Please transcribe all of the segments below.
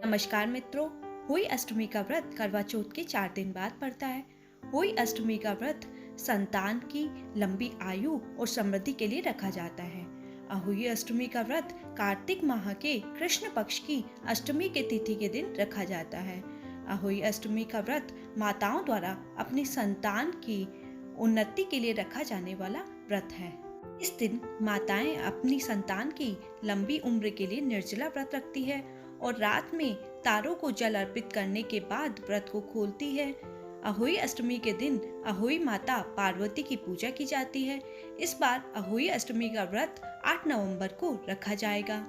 नमस्कार मित्रों। हुई अष्टमी का व्रत करवा चौथ के 4 दिन बाद पड़ता है। हुई अष्टमी का व्रत संतान की लंबी आयु और समृद्धि के लिए रखा जाता है। अहोई अष्टमी का व्रत कार्तिक माह के कृष्ण पक्ष की अष्टमी के तिथि के दिन रखा जाता है। अहोई अष्टमी का व्रत माताओं द्वारा अपनी संतान की उन्नति के लिए रखा जाने वाला व्रत है। इस दिन माताएं अपनी संतान की लंबी उम्र के लिए निर्जला व्रत रखती है और रात में तारों को जल अर्पित करने के बाद व्रत को खोलती है। अहोई अष्टमी के दिन अहोई माता पार्वती की पूजा की जाती है। इस बार अहोई अष्टमी का व्रत 8 नवंबर को रखा जाएगा।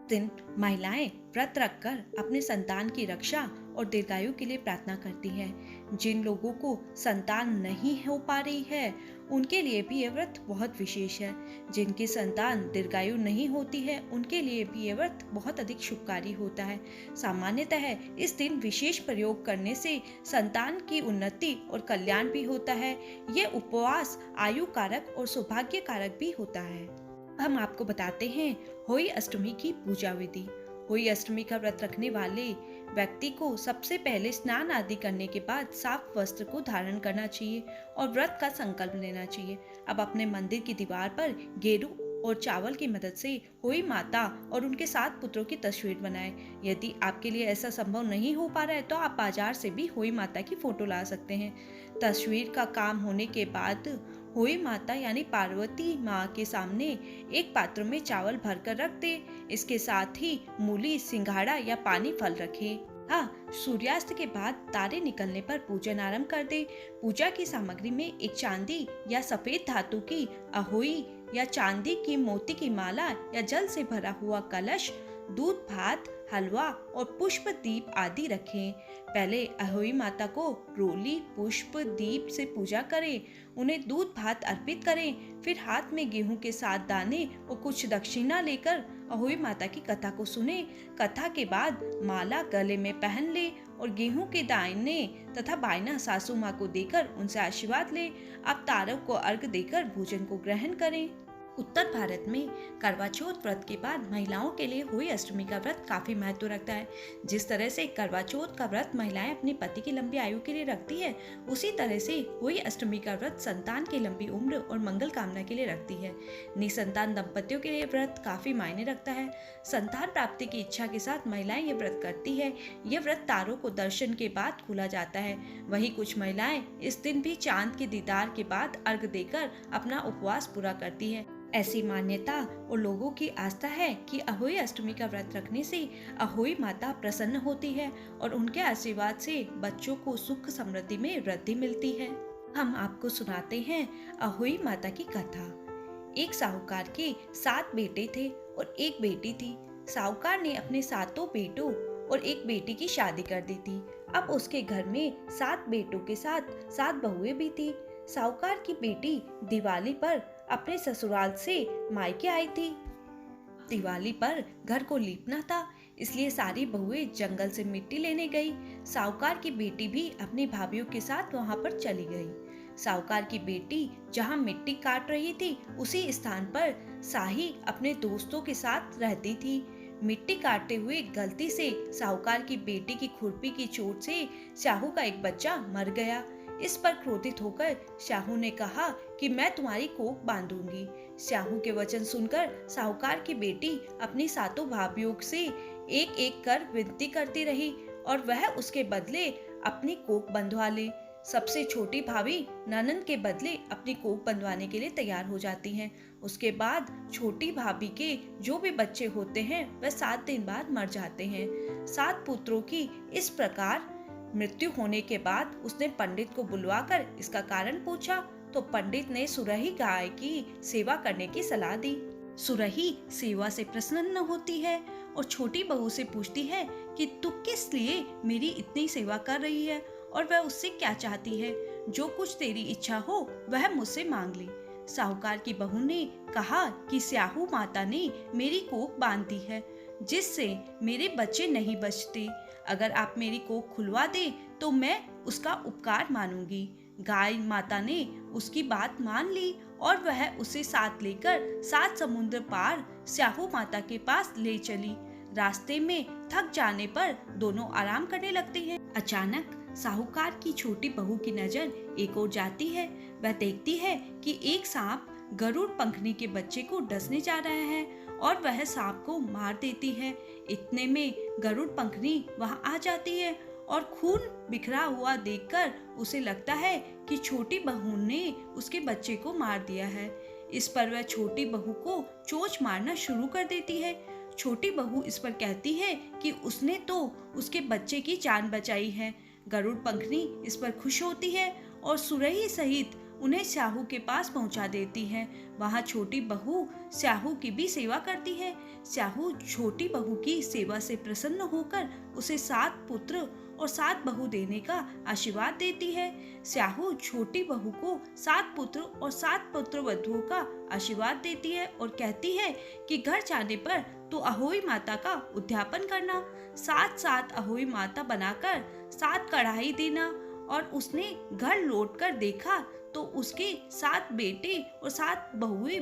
दिन महिलाएं व्रत रखकर अपने संतान की रक्षा और दीर्घायु के लिए प्रार्थना करती हैं। जिन लोगों को संतान नहीं हो पा रही है उनके लिए भी यह व्रत बहुत विशेष है। जिनकी संतान दीर्घायु नहीं होती है उनके लिए भी यह व्रत बहुत अधिक शुभकारी होता है। सामान्यतः इस दिन विशेष प्रयोग करने से संतान की उन्नति और कल्याण भी होता है। यह उपवास आयु कारक और सौभाग्य कारक भी होता है। हम आपको बताते हैं होई अष्टमी की पूजा विधि। होई अष्टमी का व्रत रखने वाले व्यक्ति को सबसे पहले स्नान आदि करने के बाद साफ वस्त्र को धारण करना चाहिए और व्रत का संकल्प लेना चाहिए। अब अपने मंदिर की दीवार पर गेरू और चावल की मदद से होई माता और उनके 7 पुत्रों की तस्वीर बनाएं। यदि आपके लिए ऐसा संभव नहीं हो पा रहा है तो आप बाजार से भी होई माता की फोटो ला सकते हैं। तस्वीर का काम होने के बाद होई माता यानी पार्वती माँ के सामने एक पात्र में चावल भरकर रख दे। इसके साथ ही मूली, सिंघाड़ा या पानी फल रखे। सूर्यास्त के बाद तारे निकलने पर पूजन आरंभ कर दे। पूजा की सामग्री में एक चांदी या सफेद धातु की अहोई या चांदी की मोती की माला या जल से भरा हुआ कलश, दूध, भात, हलवा और पुष्प दीप आदि रखें। पहले अहोई माता को रोली, पुष्प, दीप से पूजा करें। उन्हें दूध भात अर्पित करें। फिर हाथ में गेहूं के 7 दाने और कुछ दक्षिणा लेकर अहोई माता की कथा को सुने। कथा के बाद माला गले में पहन ले और गेहूं के दाने तथा बायना सासू माँ को देकर उनसे आशीर्वाद ले। अब तारों को अर्घ देकर भोजन को ग्रहण करें। उत्तर भारत में करवा चौथ व्रत के बाद महिलाओं के लिए होई अष्टमी का व्रत काफी महत्व रखता है। जिस तरह से करवा चौथ का व्रत महिलाएं अपने पति की लंबी आयु के लिए रखती है, उसी तरह से होई अष्टमी का व्रत संतान की लंबी उम्र और मंगल कामना के लिए रखती है। निसंतान दंपतियों के लिए व्रत काफी मायने रखता है। संतान प्राप्ति की इच्छा के साथ महिलाएं ये व्रत करती है। यह व्रत तारों को दर्शन के बाद खोला जाता है। वहीं कुछ महिलाएं इस दिन भी चांद के दीदार के बाद अर्घ देकर अपना उपवास पूरा करती है। ऐसी मान्यता और लोगों की आस्था है कि अहोई अष्टमी का व्रत रखने से अहोई माता प्रसन्न होती है और उनके आशीर्वाद से बच्चों को सुख समृद्धि में वृद्धि मिलती है। हम आपको सुनाते हैं अहोई माता की कथा। एक साहूकार के 7 बेटे थे और एक बेटी थी। साहूकार ने अपने 7 बेटों और एक बेटी की शादी कर दी थी। अब उसके घर में 7 बेटों के साथ 7 बहुएं भी थी। साहूकार की बेटी दिवाली पर अपने ससुराल से मायके आई थी। दिवाली पर घर को लीपना था, इसलिए सारी बहुएं जंगल से मिट्टी लेने गई। साहूकार की बेटी भी अपनी भाभीयों के साथ वहां पर चली गई। साहूकार की बेटी जहां मिट्टी काट रही थी उसी स्थान पर शाही अपने दोस्तों के साथ रहती थी। मिट्टी काटते हुए गलती से साहूकार की बेटी की खुरपी की चोट से शाहू का एक बच्चा मर गया। इस पर क्रोधित होकर शाहू ने कहा कि मैं तुम्हारी कोख बांधूंगी। शाहू के वचन सुनकर साहूकार की बेटी अपनी 7 भाभीयों से एक एक कर विनती करती रही और वह उसके बदले अपनी कोख बंधवा ले। सबसे छोटी भाभी ननंद के बदले अपनी कोख बंधवाने के लिए तैयार हो जाती हैं। उसके बाद छोटी भाभी के जो भी बच्चे होते हैं वह 7 दिन बाद मर जाते हैं। 7 पुत्रों की इस प्रकार मृत्यु होने के बाद उसने पंडित को बुलवाकर इसका कारण पूछा तो पंडित ने सुरही गाय की सेवा करने की सलाह दी। सुरही सेवा से प्रसन्न होती है और छोटी बहू से पूछती है कि तू किस लिए मेरी इतनी सेवा कर रही है और वह उससे क्या चाहती है। जो कुछ तेरी इच्छा हो वह मुझसे मांग ले। साहूकार की बहू ने कहा कि स्याहू माता ने मेरी कोख बांध दी है जिससे मेरे बच्चे नहीं बचते। अगर आप मेरी कोख खुलवा दें तो मैं उसका उपकार मानूंगी। गाय माता ने उसकी बात मान ली और वह उसे साथ लेकर 7 समुद्र पार स्याहू माता के पास ले चली। रास्ते में थक जाने पर दोनों आराम करने लगते हैं। अचानक साहूकार की छोटी बहू की नजर एक ओर जाती है। वह देखती है कि एक सांप गरुड़ पंखनी के बच्चे को डसने जा रहा है और वह सांप को मार देती है। इतने में गरुड़ पंखनी वहां आ जाती है और खून बिखरा हुआ देखकर उसे लगता है कि छोटी बहू ने उसके बच्चे को मार दिया है। इस पर वह छोटी बहू को चोंच मारना शुरू कर देती है। छोटी बहू इस पर कहती है कि उसने तो उसके बच्चे की जान बचाई है। गरुड़ पंखनी इस पर खुश होती है और सुरही सहित उन्हें स्याहू के पास पहुंचा देती है। वहां छोटी बहू स्याहू की भी सेवा करती है। स्याहू छोटी बहू की सेवा से प्रसन्न होकर उसे 7 पुत्र और 7 बहू देने का आशीर्वाद देती है। स्याहू छोटी बहू को 7 पुत्र और 7 पुत्र वधुओं का आशीर्वाद देती है और कहती है कि घर जाने पर तो अहोई माता का उद्यापन करना, 7 अहोई माता बनाकर 7 कढ़ाई देना। और उसने घर लौटकर देखा तो उसके 7 बेटे और 7 बहुएं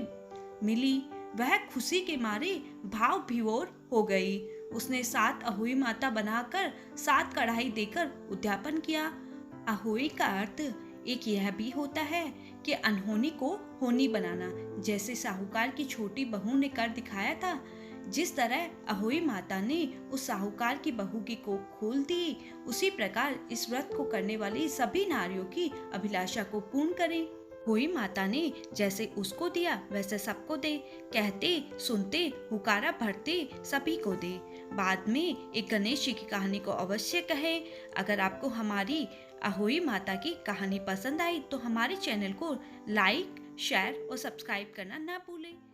मिली। वह खुशी के मारे भाव विभोर हो गई। उसने 7 अहोई माता बनाकर 7 कढ़ाई देकर उद्यापन किया। अहोई का अर्थ एक यह भी होता है कि अनहोनी को होनी बनाना, जैसे साहूकार की छोटी बहू ने कर दिखाया था। जिस तरह अहोई माता ने उस साहूकार की बहू की कोख खोल दी, उसी प्रकार इस व्रत को करने वाली सभी नारियों की अभिलाषा को पूर्ण करें। अहोई माता ने जैसे उसको दिया वैसे सबको दे, कहते सुनते हुकारा भरते सभी को दे। बाद में एक गणेश जी की कहानी को अवश्य कहें। अगर आपको हमारी अहोई माता की कहानी पसंद आई तो हमारे चैनल को लाइक, शेयर और सब्सक्राइब करना ना भूलें।